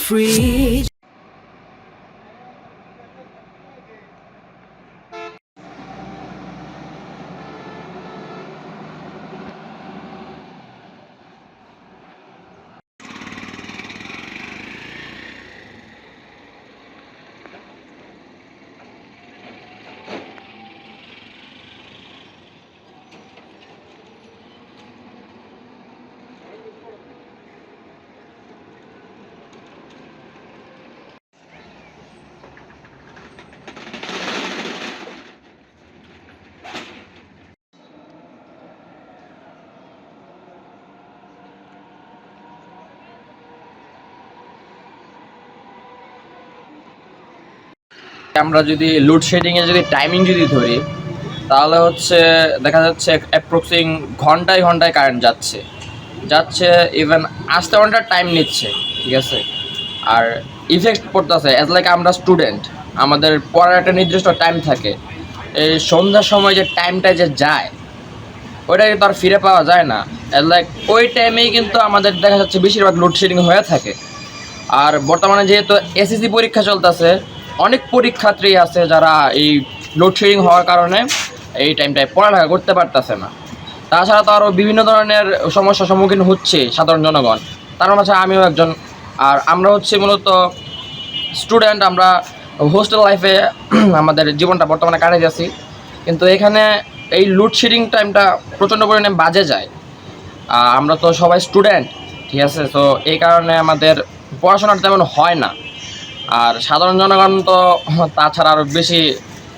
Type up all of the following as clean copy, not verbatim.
Free. আমরা যদি লোডশেডিংয়ে যদি টাইমিং যদি ধরি তাহলে হচ্ছে দেখা যাচ্ছে অ্যাপ্রক্সিং ঘন্টায় ঘন্টায় কারেন্ট যাচ্ছে ইভেন আধা ঘন্টার টাইম নিচ্ছে, ঠিক আছে। আর ইফেক্ট পড়তেছে অ্যাজ লাইক আমরা স্টুডেন্ট, আমাদের পড়ার একটা নির্দিষ্ট টাইম থাকে, এই সন্ধ্যার সময় যে টাইমটা যে যায় ওইটা কিন্তু আর ফিরে পাওয়া যায় না। অ্যাজ লাইক ওই টাইমেই কিন্তু আমাদের দেখা যাচ্ছে বেশিরভাগ লোডশেডিং হয়ে থাকে। আর বর্তমানে যেহেতু এসএসসি পরীক্ষা চলতেছে, অনেক পরীক্ষার্থী আছে যারা এই লোডশেডিং হওয়ার কারণে এই টাইমটায় পড়ালেখা করতে পারতেছে না। তাছাড়া তো আরও বিভিন্ন ধরনের সমস্যার সম্মুখীন হচ্ছে সাধারণ জনগণ, তার মাঝে আমিও একজন। আর আমরা হচ্ছে মূলত স্টুডেন্ট, আমরা হোস্টেল লাইফে আমাদের জীবনটা বর্তমানে কাটে যাচ্ছি, কিন্তু এখানে এই লোডশেডিং টাইমটা প্রচণ্ড পরিমাণে বাজে যায়। আমরা তো সবাই স্টুডেন্ট, ঠিক আছে, তো এই কারণে আমাদের পড়াশোনাটা তেমন হয় না। আর সাধারণ জনগণ তো তাছাড়া আরও বেশি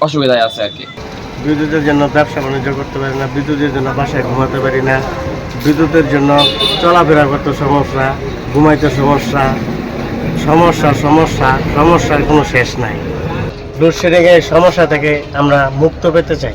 অসুবিধায় আছে আর কি। বিদ্যুতের জন্য ব্যবসা বাণিজ্য করতে পারি না, বিদ্যুতের জন্য বাসায় ঘুমাতে পারি না, বিদ্যুতের জন্য চলাফেরা করতে সমস্যা, ঘুমাইতে সমস্যা, সমস্যার কোনো শেষ নাই। লোডশেডিংয়ের সমস্যা থেকে আমরা মুক্ত পেতে চাই।